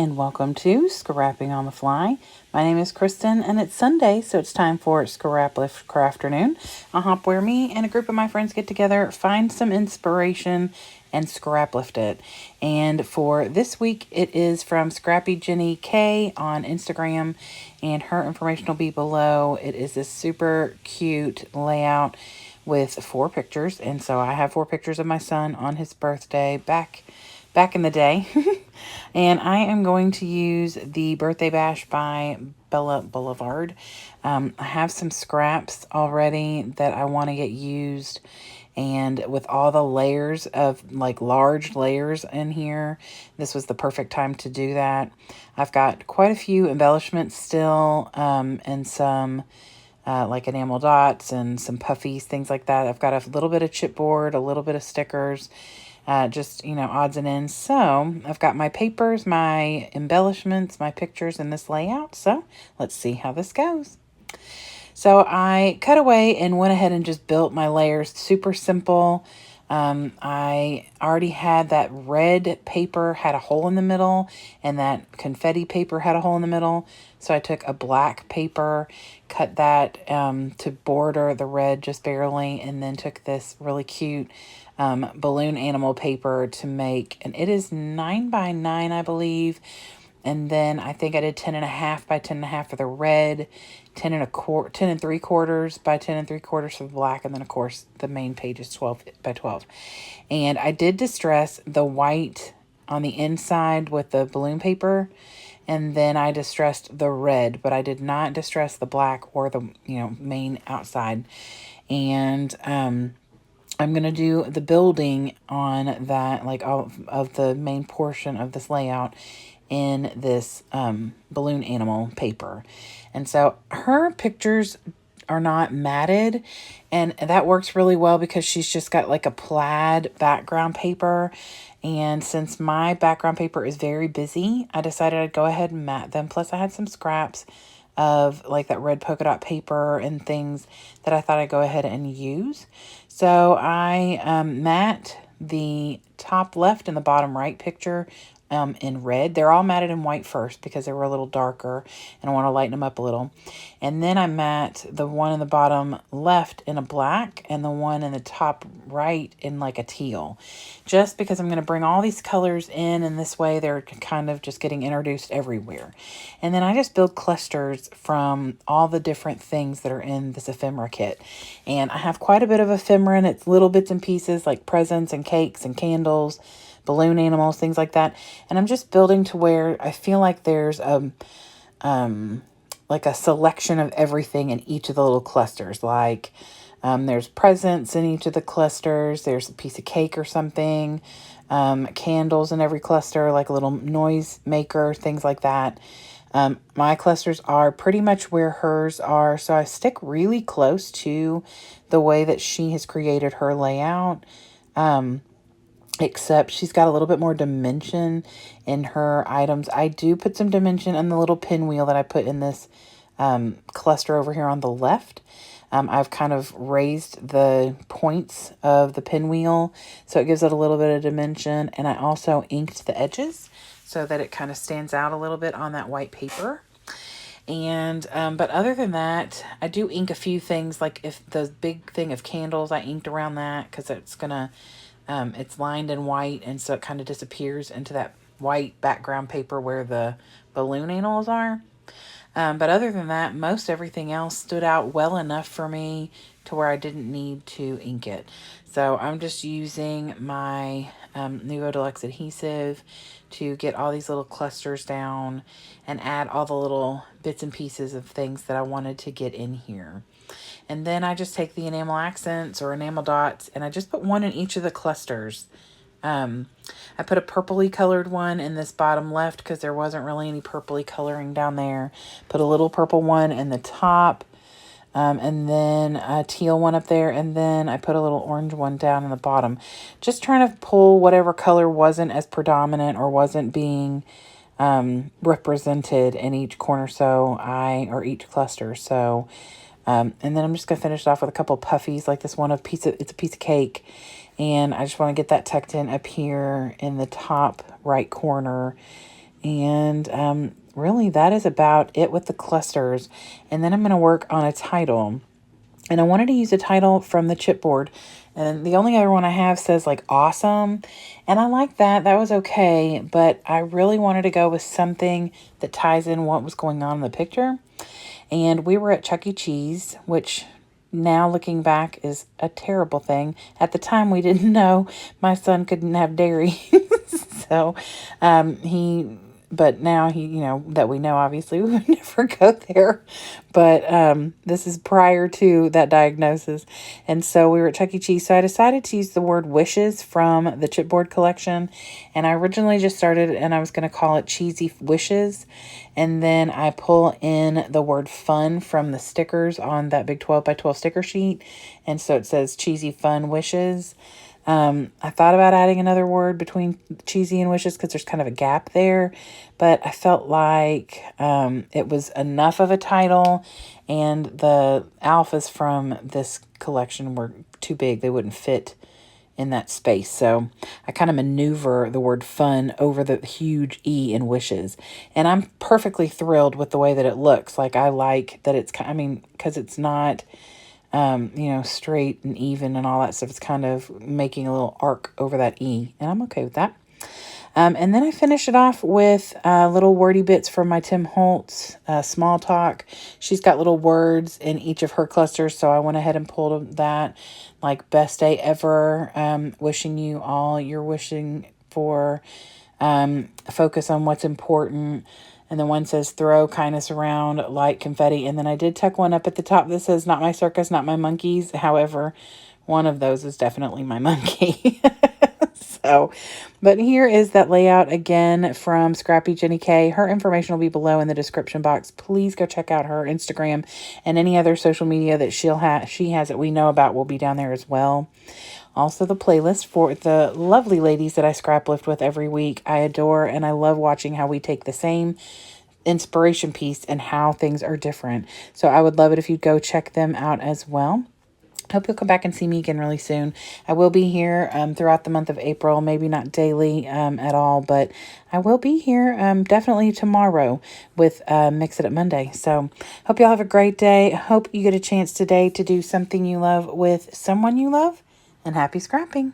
and welcome to Scrapping on the Fly. My name is Kristen, and it's Sunday, so it's time for Scraplift Crafternoon. A hop where me and a group of my friends get together, find some inspiration, and scraplift it. And for this week, it is from ScrappyJennyK on Instagram, and her information will be below. It is this super cute layout with 4 pictures, and so I have 4 pictures of my son on his birthday back in the day. And I am going to use the Birthday Bash by Bella Boulevard. I have some scraps already that I want to get used. And with all the layers of large layers in here, this was the perfect time to do that. I've got quite a few embellishments still, and some like enamel dots and some puffies, things like that. I've got a little bit of chipboard, a little bit of stickers, just, odds and ends. So I've got my papers, my embellishments, my pictures in this layout. So let's see how this goes. So I cut away and went ahead and just built my layers. Super simple. I already had that red paper had a hole in the middle, and that confetti paper had a hole in the middle. So I took a black paper, cut that to border the red just barely, and then took this really cute balloon animal paper to make, and it is 9 by 9, I believe. And then I think I did 10.5 by 10.5 for the red, 10 3/4 by 10 3/4 for the black, and then of course the main page is 12 by 12. And I did distress the white on the inside with the balloon paper, and then I distressed the red, but I did not distress the black or the main outside. And I'm going to do the building on that, like all of the main portion of this layout in this balloon animal paper. And so her pictures are not matted, and that works really well because she's just got like a plaid background paper. And since my background paper is very busy, I decided I'd go ahead and mat them. Plus I had some scraps of like that red polka dot paper and things that I thought I'd go ahead and use. So I matte the top left and the bottom right picture in red. They're all matted in white first because they were a little darker and I want to lighten them up a little. And then I matte the one in the bottom left in a black and the one in the top right in like a teal. Just because I'm going to bring all these colors in, and this way they're kind of just getting introduced everywhere. And then I just build clusters from all the different things that are in this ephemera kit. And I have quite a bit of ephemera, and it's little bits and pieces like presents and cakes and candles, balloon animals, things like that. And I'm just building to where I feel like there's like a selection of everything in each of the little clusters. Like there's presents in each of the clusters. There's a piece of cake or something. Candles in every cluster, like a little noise maker, things like that. My clusters are pretty much where hers are. So I stick really close to the way that she has created her layout. Except she's got a little bit more dimension in her items. I do put some dimension on the little pinwheel that I put in this cluster over here on the left. I've kind of raised the points of the pinwheel so it gives it a little bit of dimension. And I also inked the edges so that it kind of stands out a little bit on that white paper. And but other than that, I do ink a few things. Like if the big thing of candles, I inked around that because it's gonna it's lined in white, and so it kind of disappears into that white background paper where the balloon animals are. But other than that, most everything else stood out well enough for me to where I didn't need to ink it. So I'm just using my Nuvo Deluxe adhesive to get all these little clusters down and add all the little bits and pieces of things that I wanted to get in here. And then I just take the enamel accents or enamel dots, and I just put one in each of the clusters. I put a purpley colored one in this bottom left because there wasn't really any purpley coloring down there. Put a little purple one in the top, and then a teal one up there, and then I put a little orange one down in the bottom. Just trying to pull whatever color wasn't as predominant or wasn't being represented in each corner, or each cluster. So and then I'm just going to finish it off with a couple of puffies, like this one, it's a piece of cake. And I just want to get that tucked in up here in the top right corner. And really, that is about it with the clusters. And then I'm going to work on a title. And I wanted to use a title from the chipboard. And the only other one I have says like awesome. And I like that. That was okay. But I really wanted to go with something that ties in what was going on in the picture. And we were at Chuck E. Cheese, which now looking back is a terrible thing. At the time, we didn't know my son couldn't have dairy. So but now that we know, obviously, we would never go there. But this is prior to that diagnosis. And so we were at Chuck E. Cheese. So I decided to use the word wishes from the chipboard collection. And I originally just started, and I was going to call it Cheesy Wishes. And then I pull in the word fun from the stickers on that big 12 by 12 sticker sheet. And so it says Cheesy Fun Wishes. I thought about adding another word between cheesy and wishes because there's kind of a gap there, but I felt like it was enough of a title, and the alphas from this collection were too big. They wouldn't fit in that space. So I kind of maneuver the word fun over the huge E in wishes. And I'm perfectly thrilled with the way that it looks. Like, I like that it's, because it's not straight and even and all that stuff. It's kind of making a little arc over that E, and I'm okay with that. And then I finish it off with little wordy bits from my Tim Holtz small talk. She's got little words in each of her clusters, so I went ahead and pulled that, like best day ever, wishing you all you're wishing for, focus on what's important. And then one says, throw kindness around like confetti. And then I did tuck one up at the top that says, not my circus, not my monkeys. However, one of those is definitely my monkey. But here is that layout again from ScrappyJennyK. Her information will be below in the description box. Please go check out her Instagram, and any other social media that she has that we know about will be down there as well. Also, the playlist for the lovely ladies that I scraplift with every week. I adore, and I love watching how we take the same inspiration piece and how things are different. So I would love it if you'd go check them out as well. Hope you'll come back and see me again really soon. I will be here throughout the month of April, maybe not daily at all, but I will be here definitely tomorrow with Mix It Up Monday. So hope y'all have a great day. Hope you get a chance today to do something you love with someone you love, and happy scrapping.